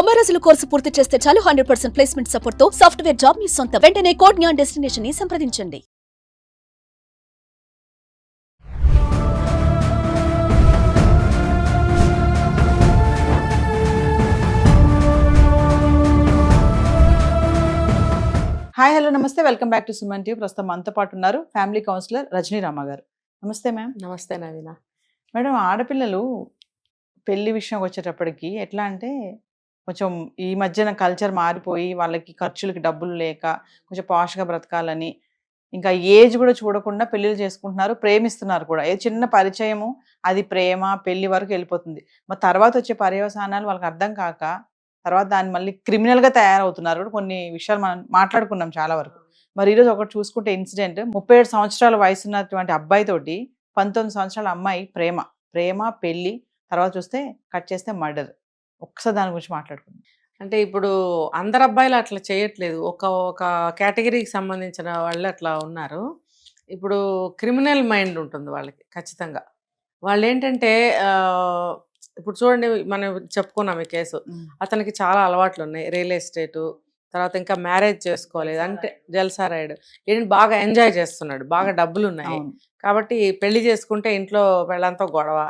90 రోజుల కోర్సు పూర్తి చేస్తే చాలు 100% ప్లేస్మెంట్ సపోర్ట్ తో సాఫ్ట్వేర్ జాబ్ మీ సొంతం. వెంటనే కోడ్ జ్ఞాన్ డెస్టినేషన్ ని సంప్రదించండి. హాయ్ హలో నమస్తే, welcome back to Suman TV. ప్రస్తుతం మనతో పాటు ఉన్నారు ఫ్యామిలీ కౌన్సిలర్ రజనీ రామ గారు. నమస్తే మ్యామ్. నమస్తే నవీన. మేడం, ఆడపిల్లలు పెళ్లి విషయం వచ్చేటప్పటికి ఎట్లా అంటే కొంచెం ఈ మధ్యన కల్చర్ మారిపోయి వాళ్ళకి ఖర్చులకి డబ్బులు లేక కొంచెం పాష్గా బ్రతకాలని ఇంకా ఏజ్ కూడా చూడకుండా పెళ్ళిళ్ళు చేసుకుంటున్నారు, ప్రేమిస్తున్నారు కూడా. ఏ చిన్న పరిచయము అది ప్రేమ పెళ్లి వరకు వెళ్ళిపోతుంది. మరి తర్వాత వచ్చే పర్యవసానాలు వాళ్ళకి అర్థం కాక తర్వాత దాన్ని మళ్ళీ క్రిమినల్గా తయారవుతున్నారు. కొన్ని విషయాలు మనం మాట్లాడుకున్నాం చాలా వరకు. మరి ఈరోజు ఒకటి చూసుకుంటే ఇన్సిడెంట్, 37 సంవత్సరాల వయసు ఉన్నటువంటి అబ్బాయితోటి 19 సంవత్సరాల అమ్మాయి ప్రేమ పెళ్లి, తర్వాత చూస్తే కట్ చేస్తే మర్డర్. ఒక్కసారి దాని గురించి మాట్లాడుకుందాం. అంటే ఇప్పుడు అందరు అబ్బాయిలు అట్లా చేయట్లేదు, ఒక కేటగిరీకి సంబంధించిన వాళ్ళు అట్లా ఉన్నారు. ఇప్పుడు క్రిమినల్ మైండ్ ఉంటుంది వాళ్ళకి ఖచ్చితంగా. వాళ్ళు ఏంటంటే ఇప్పుడు చూడండి, మనం చెప్పుకున్నాం ఈ కేసు. అతనికి చాలా అలవాట్లు ఉన్నాయి, రియల్ ఎస్టేటు, తర్వాత ఇంకా మ్యారేజ్ చేసుకోలేదు అంటే జల్సా రైడ్, ఏంటి బాగా ఎంజాయ్ చేస్తున్నాడు, బాగా డబ్బులు ఉన్నాయి కాబట్టి పెళ్లి చేసుకుంటే ఇంట్లో వాళ్ళంతా గొడవ,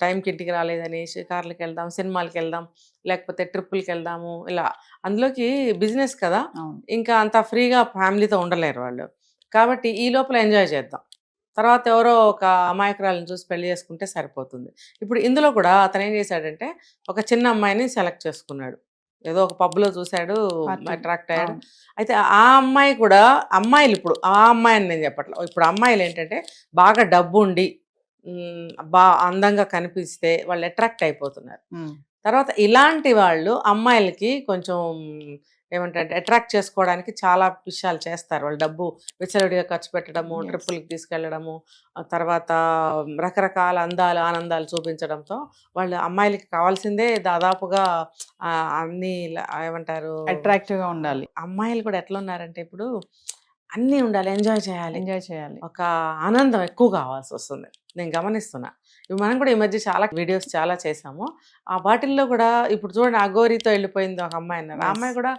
టైంకి ఇంటికి రాలేదని, షికార్లకు వెళ్దాం, సినిమాలకు వెళ్దాం, లేకపోతే ట్రిప్పులకి వెళ్దాము, ఇలా. అందులోకి బిజినెస్ కదా, ఇంకా అంత ఫ్రీగా ఫ్యామిలీతో ఉండలేరు వాళ్ళు. కాబట్టి ఈ లోపల ఎంజాయ్ చేద్దాం, తర్వాత ఎవరో ఒక అమాయకురాలను చూసి పెళ్లి చేసుకుంటే సరిపోతుంది. ఇప్పుడు ఇందులో కూడా అతను ఏం చేశాడంటే ఒక చిన్న అమ్మాయిని సెలెక్ట్ చేసుకున్నాడు. ఏదో ఒక పబ్లో చూశాడు, అట్రాక్ట్ అయ్యాడు. అయితే ఆ అమ్మాయి కూడా, అమ్మాయిలు ఇప్పుడు ఆ అమ్మాయిని నేను చెప్పట్లేదు, ఇప్పుడు అమ్మాయిలు ఏంటంటే బాగా డబ్బు ఉండి అందంగా కనిపిస్తే వాళ్ళు అట్రాక్ట్ అయిపోతున్నారు. తర్వాత ఇలాంటి వాళ్ళు అమ్మాయిలకి కొంచెం ఏమంటారంటే అట్రాక్ట్ చేసుకోవడానికి చాలా విషయాలు చేస్తారు. వాళ్ళు డబ్బు విచ్చలవిడిగా ఖర్చు పెట్టడము, ట్రిప్పులకి తీసుకెళ్ళడము, తర్వాత రకరకాల ఆనందాలు చూపించడంతో వాళ్ళు అమ్మాయిలకి కావాల్సిందే దాదాపుగా అన్ని ఏమంటారు అట్రాక్టివ్గా ఉండాలి. అమ్మాయిలు కూడా ఎట్లా ఉన్నారంటే ఇప్పుడు అన్నీ ఉండాలి, ఎంజాయ్ చేయాలి, ఒక ఆనందం ఎక్కువ కావాల్సి వస్తుంది. నేను గమనిస్తున్నా. ఇప్పుడు మనం కూడా ఈ మధ్య చాలా వీడియోస్ చాలా చేసాము. ఆ వాటిల్లో కూడా ఇప్పుడు చూడండి, అఘోరితో వెళ్ళిపోయింది ఒక అమ్మాయి అన్నారు. ఆ అమ్మాయి కూడా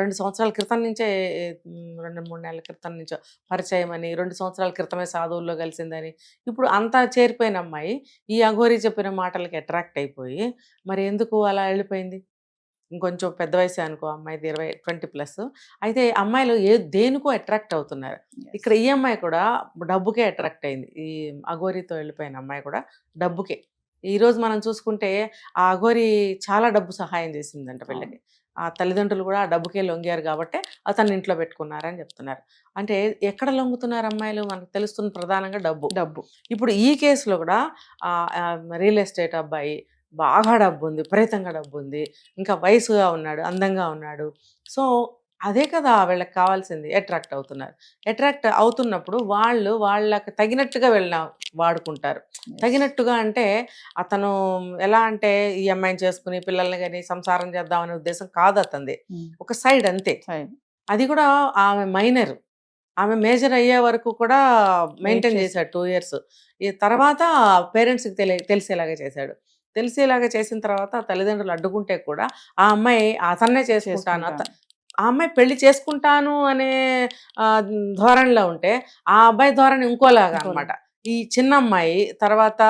2 సంవత్సరాల క్రితం నుంచే, 2-3 నెలల క్రితం నుంచో పరిచయం అని, 2 సంవత్సరాల క్రితమే సాధువుల్లో కలిసిందని, ఇప్పుడు అంతా చేరిపోయిన అమ్మాయి ఈ అఘోరి చెప్పిన మాటలకి అట్రాక్ట్ అయిపోయి మరి ఎందుకు అలా వెళ్ళిపోయింది? ఇంకొంచెం పెద్ద వయసే అనుకో, అమ్మాయిది 20+ అయితే అమ్మాయిలు దేనికో అట్రాక్ట్ అవుతున్నారు. ఇక్కడ ఈ అమ్మాయి కూడా డబ్బుకే అట్రాక్ట్ అయింది. ఈ అఘోరితో వెళ్ళిపోయిన అమ్మాయి కూడా డబ్బుకే. ఈరోజు మనం చూసుకుంటే ఆ అఘోరి చాలా డబ్బు సహాయం చేసిందంట పెళ్ళకి. ఆ తల్లిదండ్రులు కూడా ఆ డబ్బుకే లొంగారు కాబట్టి అతన్ని ఇంట్లో పెట్టుకున్నారని చెప్తున్నారు. అంటే ఎక్కడ లొంగుతున్నారు అమ్మాయిలు? మనకు తెలుస్తున్న ప్రధానంగా డబ్బు. ఇప్పుడు ఈ కేసులో కూడా రియల్ ఎస్టేట్ అబ్బాయి బాగా డబ్బు ఉంది, విపరీతంగా డబ్బు ఉంది, ఇంకా వయసుగా ఉన్నాడు, అందంగా ఉన్నాడు. సో అదే కదా వీళ్ళకి కావాల్సింది. అట్రాక్ట్ అవుతున్నారు. అట్రాక్ట్ అవుతున్నప్పుడు వాళ్ళకి తగినట్టుగా వాడుకుంటారు. తగినట్టుగా అంటే అతను ఎలా అంటే ఈ అమ్మాయిని చేసుకుని పిల్లల్ని కానీ సంసారం చేద్దామనే ఉద్దేశం కాదు అతనిది, ఒక సైడ్ అంతే. అది కూడా ఆమె మైనర్, ఆమె మేజర్ అయ్యే వరకు కూడా మెయింటైన్ చేశాడు 2 years. ఈ తర్వాత పేరెంట్స్కి తెలిసేలాగా చేశాడు. తెలిసేలాగా చేసిన తర్వాత తల్లిదండ్రులు అడ్డుకుంటే కూడా ఆ అమ్మాయి అతన్నే చేసుకుంటాను, ఆ అమ్మాయి పెళ్లి చేసుకుంటాను అనే ధోరణిలో ఉంటే ఆ అబ్బాయి ధోరణి ఇంకోలాగా అనమాట. ఈ చిన్న అమ్మాయి తర్వాత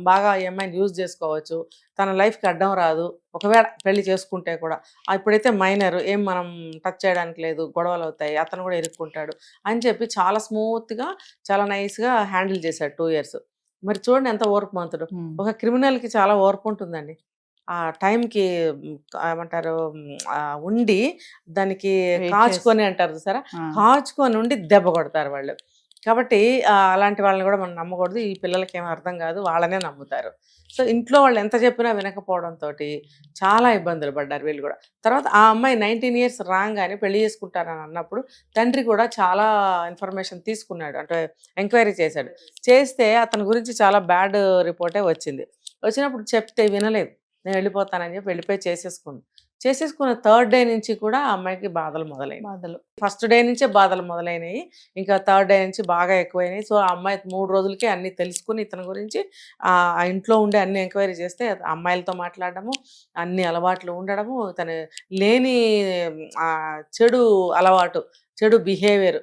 బాగా ఈ అమ్మాయిని యూజ్ చేసుకోవచ్చు, తన లైఫ్కి అడ్డం రాదు ఒకవేళ పెళ్లి చేసుకుంటే కూడా. ఇప్పుడైతే మైనర్, ఏం మనం టచ్ చేయడానికి లేదు, గొడవలు అవుతాయి, అతను కూడా ఇరుక్కుంటాడు అని చెప్పి చాలా స్మూత్గా చాలా నైస్గా హ్యాండిల్ చేశాడు 2 years. మరి చూడండి ఎంత ఓర్పుమంతుడు. ఒక క్రిమినల్కి చాలా ఓర్పు ఉంటుందండి. ఆ టైంకి ఏమంటారు ఉండి దానికి కాచుకొని అంటారు చూసారా, కాచుకొని ఉండి దెబ్బ కొడతారు వాళ్ళు. కాబట్టి అలాంటి వాళ్ళని కూడా మనం నమ్మకూడదు. ఈ పిల్లలకి ఏమీ అర్థం కాదు, వాళ్ళనే నమ్ముతారు. సో ఇంట్లో వాళ్ళు ఎంత చెప్పినా వినకపోవడంతో చాలా ఇబ్బందులు పడ్డారు వీళ్ళు కూడా. తర్వాత ఆ అమ్మాయి 19 years రాగానే పెళ్లి చేసుకుంటారని అన్నప్పుడు తండ్రి కూడా చాలా ఇన్ఫర్మేషన్ తీసుకున్నాడు, అంటే ఎంక్వైరీ చేశాడు. చేస్తే అతని గురించి చాలా బ్యాడ్ రిపోర్టే వచ్చింది. వచ్చినప్పుడు చెప్తే వినలేదు. నేను వెళ్ళిపోతానని చెప్పి వెళ్ళిపోయి చేసేసుకున్న థర్డ్ డే నుంచి కూడా ఆ అమ్మాయికి బాధలు మొదలైనవి. బాధలు. ఫస్ట్ డే నుంచే బాధలు మొదలైనవి, ఇంకా థర్డ్ డే నుంచి బాగా ఎక్కువైనాయి. సో ఆ అమ్మాయి 3 రోజులకే అన్ని తెలుసుకుని ఇతని గురించి ఆ ఇంట్లో ఉండి అన్ని ఎంక్వైరీ చేస్తే అమ్మాయిలతో మాట్లాడడము, అన్ని అలవాట్లు ఉండడము, తను లేని చెడు అలవాటు, చెడు బిహేవియర్,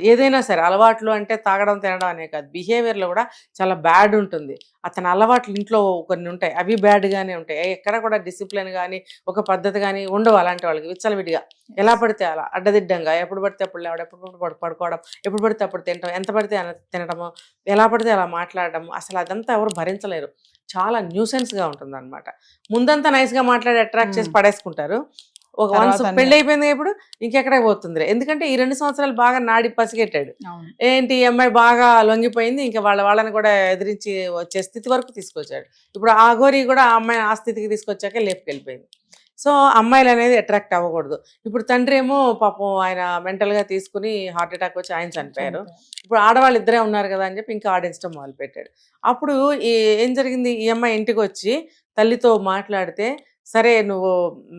ఏదైనా సరే అలవాట్లు అంటే తాగడం తినడం అనే కాదు, బిహేవియర్లో కూడా చాలా బ్యాడ్ ఉంటుంది. అతని అలవాట్లు ఇంట్లో కొన్ని ఉంటాయి, అవి బ్యాడ్గానే ఉంటాయి. ఎక్కడ కూడా డిసిప్లిన్ కానీ ఒక పద్ధతి కానీ ఉండవు అలాంటి వాళ్ళకి. విచ్చలవిడిగా ఎలా పడితే అలా అడ్డదిడ్డంగా ఎప్పుడు పడితే అప్పుడు లేవడం, ఎప్పుడు పడుకోవడం, ఎప్పుడు పడితే అప్పుడు తినడం, ఎంత పడితే తినడము, ఎలా పడితే అలా మాట్లాడడం, అసలు అదంతా ఎవరు భరించలేరు. చాలా న్యూసెన్స్గా ఉంటుంది అనమాట. ముందంతా నైస్గా మాట్లాడి అట్రాక్ట్ చేసి పడేసుకుంటారు. ఒక వన్స్ పెళ్ళి అయిపోయింది ఇప్పుడు ఇంకెక్కడికి పోతుంది. ఎందుకంటే ఈ 2 సంవత్సరాలు బాగా నాడి పసిగెట్టాడు. ఏంటి ఈ అమ్మాయి బాగా లొంగిపోయింది, ఇంకా వాళ్ళని కూడా ఎదిరించి వచ్చే స్థితి వరకు తీసుకొచ్చాడు. ఇప్పుడు ఆ ఘోరి కూడా ఆ అమ్మాయి ఆ స్థితికి తీసుకొచ్చాక లేపుకెళ్ళిపోయింది. సో అమ్మాయిలు అనేది అట్రాక్ట్ అవ్వకూడదు. ఇప్పుడు తండ్రి ఏమో పాపం ఆయన మెంటల్గా తీసుకుని హార్ట్ అటాక్ వచ్చి ఆయన చనిపోయారు. ఇప్పుడు ఆడవాళ్ళు ఇద్దరే ఉన్నారు కదా అని చెప్పి ఇంకా ఆడించడం మొదలుపెట్టాడు. అప్పుడు ఏం జరిగింది, ఈ అమ్మాయి ఇంటికి వచ్చి తల్లితో మాట్లాడితే, సరే నువ్వు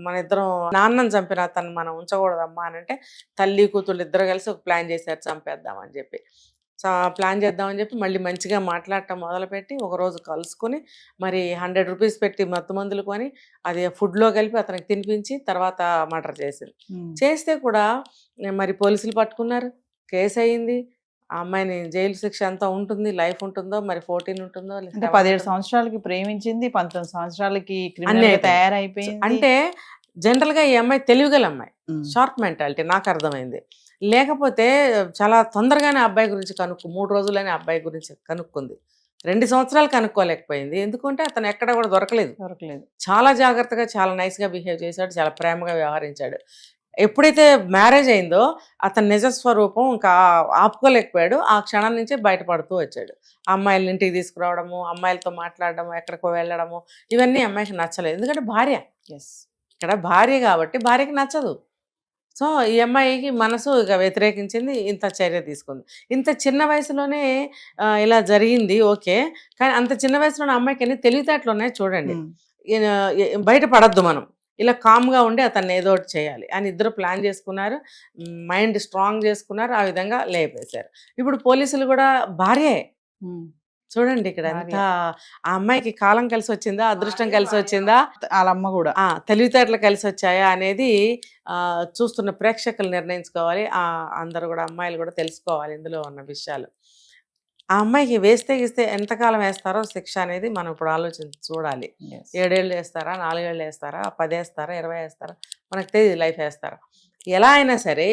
మన ఇద్దరం నాన్నని చంపిన తను మనం ఉంచకూడదమ్మా అని అంటే, తల్లి కూతుళ్ళు ఇద్దరు కలిసి ఒక ప్లాన్ చేశారు చంపేద్దామని చెప్పి. ప్లాన్ చేద్దామని చెప్పి మళ్ళీ మంచిగా మాట్లాడటం మొదలుపెట్టి ఒకరోజు కలుసుకొని మరి 100 రూపీస్ పెట్టి మత్తు మందులు కొని అది ఫుడ్లో కలిపి అతనికి తినిపించి తర్వాత మర్డర్ చేసింది. చేస్తే కూడా మరి పోలీసులు పట్టుకున్నారు, కేసు అయింది. ఆ అమ్మాయిని జైలు శిక్ష అంతా ఉంటుంది, లైఫ్ ఉంటుందో మరి 14 ఉంటుందో, 17 సంవత్సరాలకి ప్రేమించింది, 19 సంవత్సరాలకి తయారైపోయింది. అంటే జనరల్గా ఈ అమ్మాయి తెలివిగల అమ్మాయి, షార్ప్ మెంటాలిటీ నాకు అర్థమైంది. లేకపోతే చాలా తొందరగానే అబ్బాయి గురించి 3 రోజుల్లోనే అబ్బాయి గురించి కనుక్కుంది. 2 సంవత్సరాలు కనుక్కోలేకపోయింది. ఎందుకంటే అతను ఎక్కడ కూడా దొరకలేదు. చాలా జాగ్రత్తగా చాలా నైస్గా బిహేవ్ చేశాడు, చాలా ప్రేమగా వ్యవహరించాడు. ఎప్పుడైతే మ్యారేజ్ అయిందో అతని నిజస్వరూపం ఇంకా ఆపుకోలేకపోయాడు. ఆ క్షణం నుంచే బయటపడుతూ వచ్చాడు. అమ్మాయిల ఇంటికి తీసుకురావడము, అమ్మాయిలతో మాట్లాడడము, ఎక్కడికో వెళ్ళడము, ఇవన్నీ అమ్మాయికి నచ్చలేదు. ఎందుకంటే భార్య, ఇక్కడ భార్య కాబట్టి భార్యకి నచ్చదు. సో ఈ అమ్మాయికి మనసు ఇక వ్యతిరేకించింది, ఇంత చర్య తీసుకుంది. ఇంత చిన్న వయసులోనే ఇలా జరిగింది ఓకే, కానీ అంత చిన్న వయసులోనే అమ్మాయికి ఎన్ని తెలివితేటలు ఉన్నాయి చూడండి. బయటపడద్దు మనం, ఇలా కామ్గా ఉండి అతన్ని ఏదో ఒకటి చేయాలి అని ఇద్దరు ప్లాన్ చేసుకున్నారు, మైండ్ స్ట్రాంగ్ చేసుకున్నారు, ఆ విధంగా లేపేశారు. ఇప్పుడు పోలీసులు కూడా భార్యే చూడండి. ఇక్కడ ఎంత ఆ అమ్మాయికి కాలం కలిసి వచ్చిందా, అదృష్టం కలిసి వచ్చిందా, వాళ్ళమ్మ కూడా తెలివితేటలు కలిసి వచ్చాయా అనేది చూస్తున్న ప్రేక్షకులు నిర్ణయించుకోవాలి. అందరూ కూడా అమ్మాయిలు కూడా తెలుసుకోవాలి ఇందులో ఉన్న విషయాలు. ఆ అమ్మాయికి వేస్తే గీస్తే ఎంతకాలం వేస్తారో శిక్ష అనేది మనం ఇప్పుడు ఆలోచించి చూడాలి. 7 ఏళ్ళు వేస్తారా, 4 ఏళ్ళు వేస్తారా, 10 వేస్తారా, 20 వేస్తారా, మనకు తెలియదు. లైఫ్ వేస్తారా, ఎలా అయినా సరే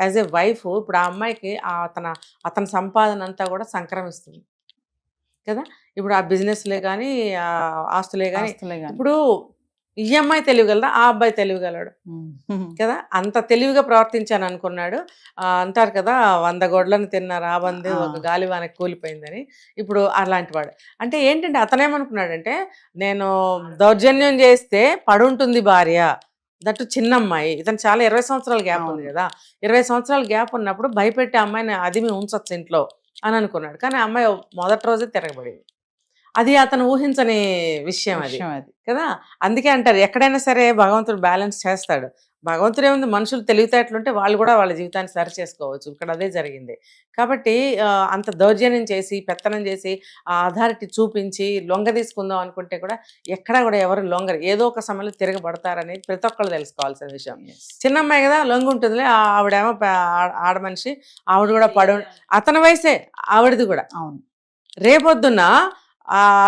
యాజ్ ఏ వైఫ్ ఇప్పుడు ఆ అమ్మాయికి అతని సంపాదన అంతా కూడా సంక్రమిస్తుంది కదా. ఇప్పుడు ఆ బిజినెస్లే కానీ ఆస్తులే కానీ, ఇప్పుడు ఈ అమ్మాయి తెలివిగలదా, ఆ అబ్బాయి తెలివిగలడు కదా. అంత తెలివిగా ప్రవర్తించాను అనుకున్నాడు. అంటారు కదా 100 గొడ్లను తిన్న రాబంది ఒక గాలివానకి కూలిపోయిందని. ఇప్పుడు అలాంటి వాడు అంటే ఏంటంటే అతనేమనుకున్నాడంటే, నేను దౌర్జన్యం చేస్తే పడుంటుంది భార్య, దట్టు చిన్న అమ్మాయి, ఇతను చాలా 20 సంవత్సరాల గ్యాప్ ఉంది కదా. 20 సంవత్సరాల గ్యాప్ ఉన్నప్పుడు భయపెట్టి అమ్మాయిని అదిమి ఉంచొచ్చు ఇంట్లో అని అనుకున్నాడు. కానీ ఆ అమ్మాయి మొదటి రోజే తిరగబడింది. అది అతను ఊహించని విషయం అది కదా. అందుకే అంటారు ఎక్కడైనా సరే భగవంతుడు బ్యాలెన్స్ చేస్తాడు. భగవంతుడు ఏముంది, మనుషులు తెలివితేటలు ఉంటే వాళ్ళు కూడా వాళ్ళ జీవితాన్ని సరి చేసుకోవచ్చు. ఇక్కడ అదే జరిగింది. కాబట్టి అంత దౌర్జన్యం చేసి పెత్తనం చేసి ఆ అథారిటీ చూపించి లొంగ తీసుకుందాం అనుకుంటే కూడా ఎక్కడా కూడా ఎవరు లొంగరు, ఏదో ఒక సమయంలో తిరగబడతారనేది ప్రతి ఒక్కళ్ళు తెలుసుకోవాల్సిన విషయం. చిన్న అమ్మాయి కదా లొంగ ఉంటుందిలే, ఆవిడేమో ఆడ మనిషి, ఆవిడ కూడా అతని వయసే ఆవిడది కూడా. అవును, రేపొద్దున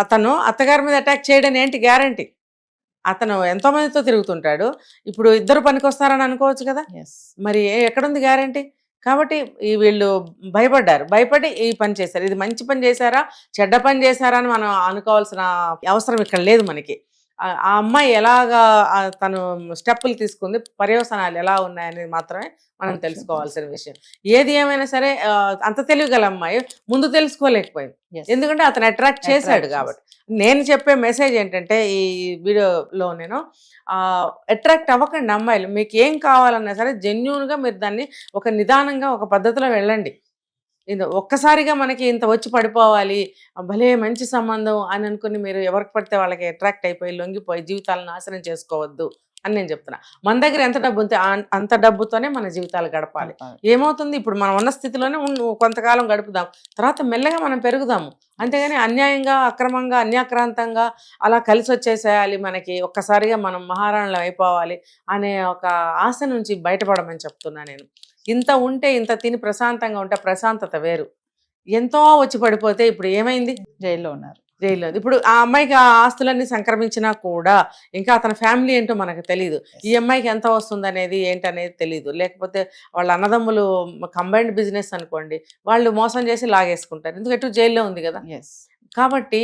అతను అత్తగారి మీద అటాక్ చేయడం ఏంటి గ్యారంటీ? అతను ఎంతో మందితో తిరుగుతుంటాడు. ఇప్పుడు ఇద్దరు పనికొస్తారని అనుకోవచ్చు కదా, మరి ఎక్కడుంది గ్యారంటీ? కాబట్టి వీళ్ళు భయపడి ఈ పని చేశారు. ఇది మంచి పని చేశారా చెడ్డ పని చేశారా అని మనం అనుకోవాల్సిన అవసరం ఇక్కడ లేదు మనకి. ఆ అమ్మాయి ఎలాగా తను స్టెప్పులు తీసుకుంది, పర్యవసనాలు ఎలా ఉన్నాయనేది మాత్రమే మనం తెలుసుకోవాల్సిన విషయం. ఏది ఏమైనా సరే అంత తెలివిగల అమ్మాయి ముందు తెలుసుకోలేకపోయింది, ఎందుకంటే అతను అట్రాక్ట్ చేశాడు కాబట్టి. నేను చెప్పే మెసేజ్ ఏంటంటే ఈ వీడియోలో నేను అట్రాక్ట్ అవ్వకండి అమ్మాయిలు. మీకు ఏం కావాలన్నా సరే జెన్యూన్గా మీరు దాన్ని ఒక నిదానంగా ఒక పద్ధతిలో వెళ్ళండి. ఒక్కసారిగా మనకి ఇంత వచ్చి పడిపోవాలి, భలే మంచి సంబంధం అని అనుకుని మీరు ఎవరికి పడితే వాళ్ళకి అట్రాక్ట్ అయిపోయి లొంగిపోయి జీవితాలను నాశనం చేసుకోవద్దు అని నేను చెప్తున్నా. మన దగ్గర ఎంత డబ్బు ఉంటే అంత డబ్బుతోనే మన జీవితాలు గడపాలి. ఏమవుతుంది, ఇప్పుడు మనం ఉన్న స్థితిలోనే కొంతకాలం గడుపుదాం, తర్వాత మెల్లగా మనం పెరుగుదాము. అంతేగాని అన్యాయంగా, అక్రమంగా, అన్యాక్రాంతంగా అలా కలిసి వచ్చేసేయాలి, మనకి ఒక్కసారిగా మనం మహారాణులు అయిపోవాలి అనే ఒక ఆశ నుంచి బయటపడమని చెప్తున్నా నేను. ఇంత ఉంటే, ఇంత తిని ప్రశాంతంగా ఉంటే ప్రశాంతత వేరు. ఎంతో వచ్చి పడిపోతే ఇప్పుడు ఏమైంది, జైల్లో ఉన్నారు. జైల్లో. ఇప్పుడు ఆ అమ్మాయికి ఆ ఆస్తులన్నీ సంక్రమించినా కూడా ఇంకా అతని ఫ్యామిలీ ఏంటో మనకు తెలియదు. ఈ అమ్మాయికి ఎంత వస్తుంది అనేది ఏంటనేది తెలియదు. లేకపోతే వాళ్ళ అన్నదమ్ములు కంబైన్డ్ బిజినెస్ అనుకోండి, వాళ్ళు మోసం చేసి లాగేసుకుంటారు. ఎందుకంటే జైల్లో ఉంది కదా. కాబట్టి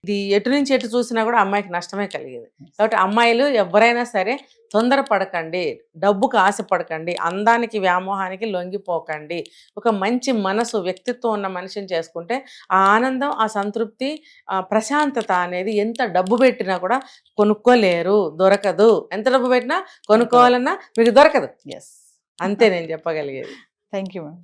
ఇది ఎటు నుంచి ఎటు చూసినా కూడా అమ్మాయికి నష్టమే కలిగేది. కాబట్టి అమ్మాయిలు ఎవరైనా సరే తొందరపడకండి, డబ్బుకు ఆశపడకండి, అందానికి వ్యామోహానికి లొంగిపోకండి. ఒక మంచి మనసు, వ్యక్తిత్వం ఉన్న మనిషిని చేసుకుంటే ఆ ఆనందం, ఆ సంతృప్తి, ఆ ప్రశాంతత అనేది ఎంత డబ్బు పెట్టినా కూడా కొనుక్కోలేరు, దొరకదు. ఎంత డబ్బు పెట్టినా కొనుక్కోవాలన్నా మీకు దొరకదు. అంతే నేను చెప్పగలిగేది. Thank you ma'am.